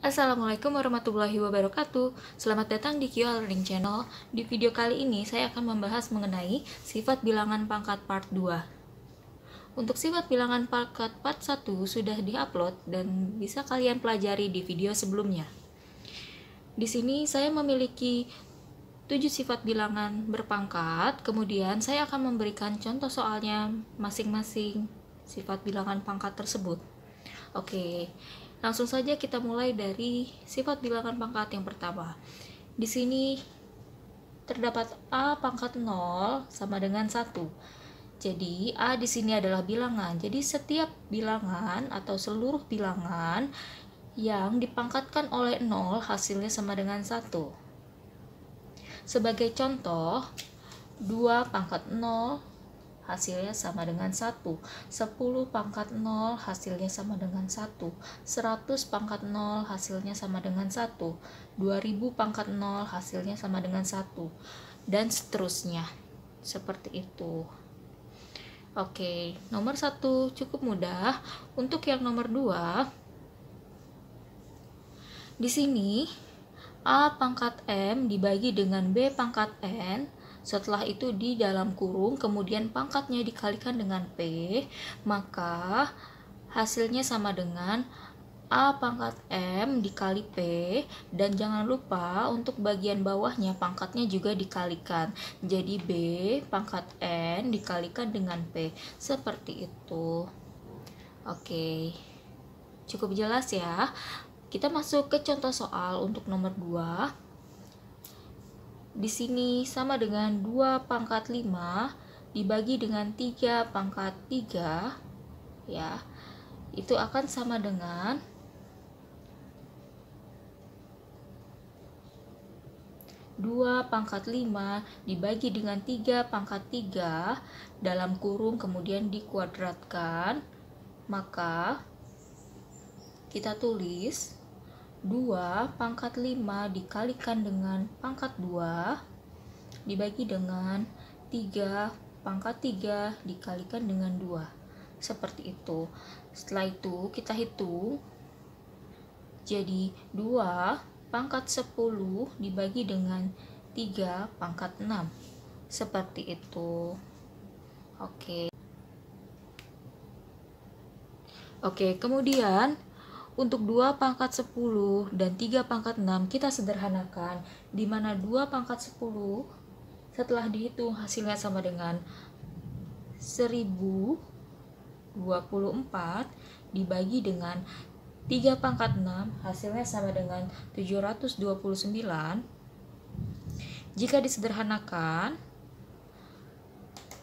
Assalamualaikum warahmatullahi wabarakatuh. Selamat datang di QL Learning Channel. Di video kali ini saya akan membahas mengenai sifat bilangan pangkat part 2. Untuk sifat bilangan pangkat part 1 sudah diupload dan bisa kalian pelajari di video sebelumnya. Di sini saya memiliki 7 sifat bilangan berpangkat, kemudian saya akan memberikan contoh soalnya masing-masing sifat bilangan pangkat tersebut. Oke, langsung saja kita mulai dari sifat bilangan pangkat yang pertama. Di sini terdapat A pangkat 0 sama dengan 1. Jadi A di sini adalah bilangan. Jadi setiap bilangan atau seluruh bilangan yang dipangkatkan oleh 0 hasilnya sama dengan 1. Sebagai contoh, 2 pangkat 0 hasilnya sama dengan 1, 10 pangkat 0 hasilnya sama dengan 1, 100 pangkat 0 hasilnya sama dengan 1, 2000 pangkat 0 hasilnya sama dengan 1, dan seterusnya. Seperti itu. Oke, nomor 1 cukup mudah. Untuk yang nomor 2, di sini A pangkat M dibagi dengan B pangkat N. Setelah itu di dalam kurung, kemudian pangkatnya dikalikan dengan P, maka hasilnya sama dengan A pangkat M dikali P, dan jangan lupa untuk bagian bawahnya pangkatnya juga dikalikan. Jadi B pangkat N dikalikan dengan P, seperti itu. Oke, cukup jelas ya. Kita masuk ke contoh soal untuk nomor 2. Di sini sama dengan 2 pangkat 5 dibagi dengan 3 pangkat 3, ya. Itu akan sama dengan 2 pangkat 5 dibagi dengan 3 pangkat 3 dalam kurung kemudian dikuadratkan. Maka kita tulis 2 pangkat 5 dikalikan dengan pangkat 2 dibagi dengan 3 pangkat 3 dikalikan dengan 2. Seperti itu. Setelah itu kita hitung. Jadi 2 pangkat 10 dibagi dengan 3 pangkat 6. Seperti itu. Oke, kemudian untuk 2 pangkat 10 dan 3 pangkat 6 kita sederhanakan, di mana 2 pangkat 10 setelah dihitung hasilnya sama dengan 1024 dibagi dengan 3 pangkat 6 hasilnya sama dengan 729. Jika disederhanakan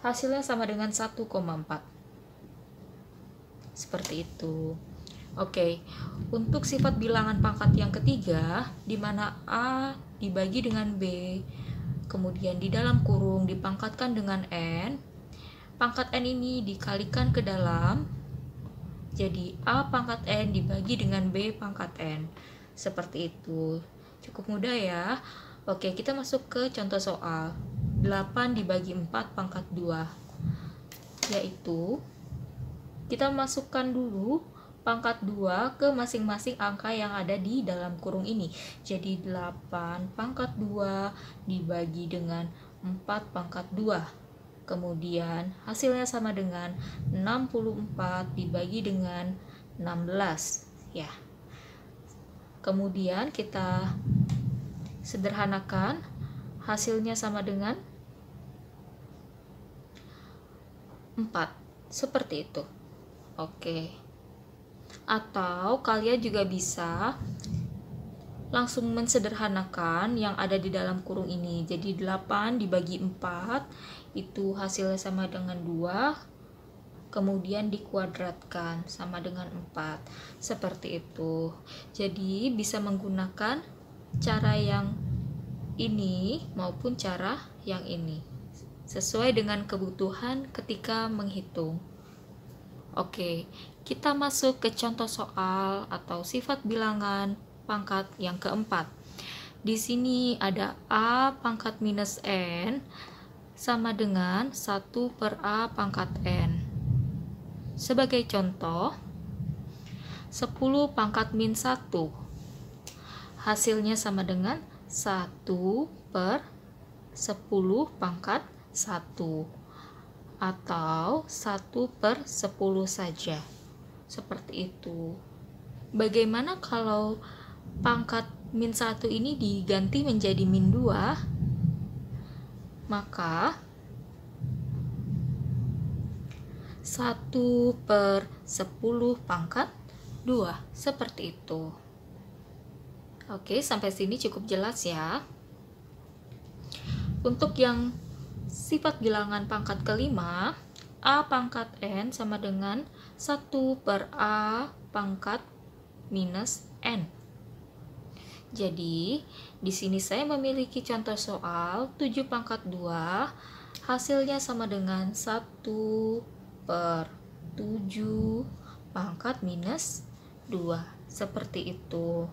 hasilnya sama dengan 1,4. Seperti itu. Oke, untuk sifat bilangan pangkat yang ketiga, di mana A dibagi dengan B, kemudian di dalam kurung dipangkatkan dengan N, pangkat N ini dikalikan ke dalam, jadi A pangkat N dibagi dengan B pangkat N. Seperti itu. Cukup mudah ya. Oke, kita masuk ke contoh soal. 8 dibagi 4 pangkat 2, yaitu kita masukkan dulu pangkat 2 ke masing-masing angka yang ada di dalam kurung ini. Jadi 8 pangkat 2 dibagi dengan 4 pangkat 2. Kemudian hasilnya sama dengan 64 dibagi dengan 16, ya. Kemudian kita sederhanakan, hasilnya sama dengan 4. Seperti itu. Oke. Atau kalian juga bisa langsung mensederhanakan yang ada di dalam kurung ini. Jadi 8 dibagi 4 itu hasilnya sama dengan 2, kemudian dikuadratkan sama dengan 4. Seperti itu. Jadi bisa menggunakan cara yang ini maupun cara yang ini sesuai dengan kebutuhan ketika menghitung. Oke, kita masuk ke contoh soal atau sifat bilangan pangkat yang keempat. Di sini ada A pangkat minus N sama dengan 1 per A pangkat N. Sebagai contoh, 10 pangkat min 1 hasilnya sama dengan 1/10 pangkat 1 atau 1/10 saja. Seperti itu. Bagaimana kalau pangkat min 1 ini diganti menjadi min 2? Maka 1/10 pangkat 2, seperti itu. Oke, sampai sini cukup jelas ya. Untuk yang sifat bilangan pangkat kelima, A pangkat N sama dengan 1/A pangkat minus N. Jadi, di sini saya memiliki contoh soal 7 pangkat 2, hasilnya sama dengan 1/7 pangkat minus 2. Seperti itu.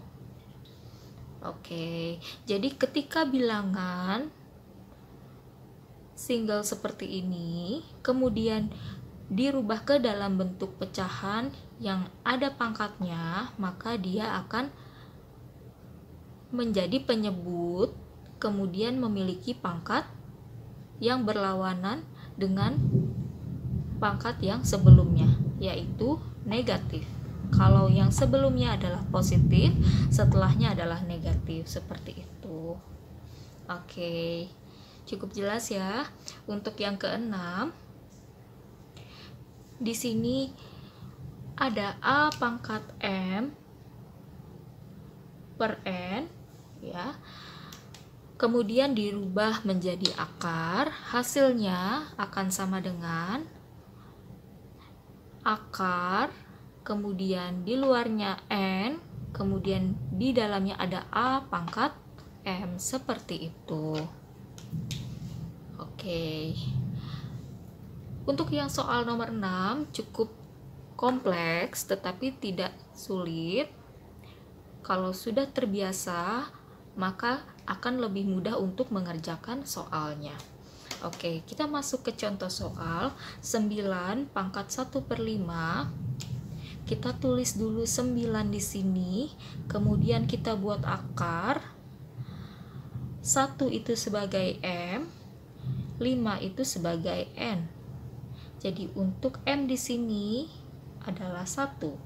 Oke, jadi ketika bilangan single seperti ini, kemudian dirubah ke dalam bentuk pecahan yang ada pangkatnya, maka dia akan menjadi penyebut, kemudian memiliki pangkat yang berlawanan dengan pangkat yang sebelumnya, yaitu negatif. Kalau yang sebelumnya adalah positif, setelahnya adalah negatif, seperti itu. Oke, cukup jelas ya. Untuk yang keenam, di sini ada A pangkat M per N, ya. Kemudian dirubah menjadi akar, hasilnya akan sama dengan akar, kemudian di luarnya N, kemudian di dalamnya ada A pangkat M, seperti itu. Oke. Untuk yang soal nomor 6 cukup kompleks tetapi tidak sulit. Kalau sudah terbiasa, maka akan lebih mudah untuk mengerjakan soalnya. Oke, kita masuk ke contoh soal 9 pangkat 1/5. Kita tulis dulu 9 di sini, kemudian kita buat akar. 1 itu sebagai M, 5 itu sebagai N. Jadi untuk M di sini adalah 1.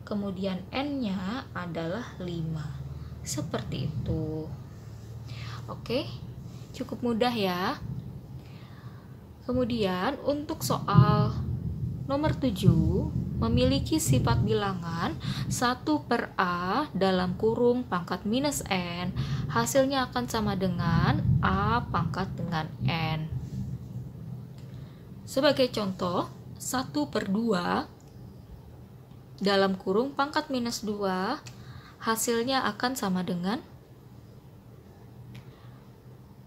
Kemudian N-nya adalah 5. Seperti itu. Oke, cukup mudah ya. Kemudian untuk soal nomor 7 memiliki sifat bilangan 1/A dalam kurung pangkat minus N, hasilnya akan sama dengan A pangkat dengan N. Sebagai contoh, 1/2 dalam kurung pangkat minus 2, hasilnya akan sama dengan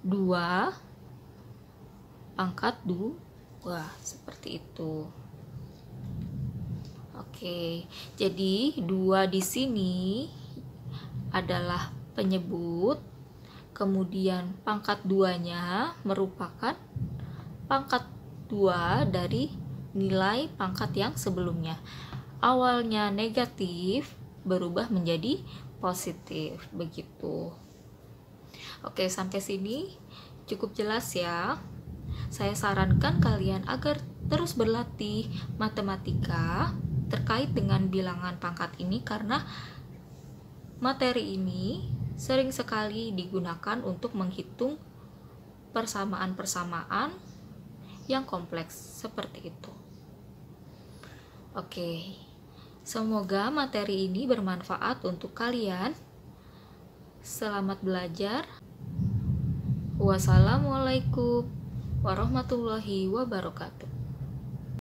2 pangkat 2, seperti itu. Oke, jadi 2 di sini adalah penyebut, kemudian pangkat 2-nya merupakan pangkat 2 dari nilai pangkat yang sebelumnya. Awalnya negatif, berubah menjadi positif, begitu. Oke, sampai sini cukup jelas ya. Saya sarankan kalian agar terus berlatih matematika terkait dengan bilangan pangkat ini, karena materi ini sering sekali digunakan untuk menghitung persamaan-persamaan yang kompleks seperti itu. Oke, semoga materi ini bermanfaat untuk kalian. Selamat belajar. Wassalamualaikum warahmatullahi wabarakatuh.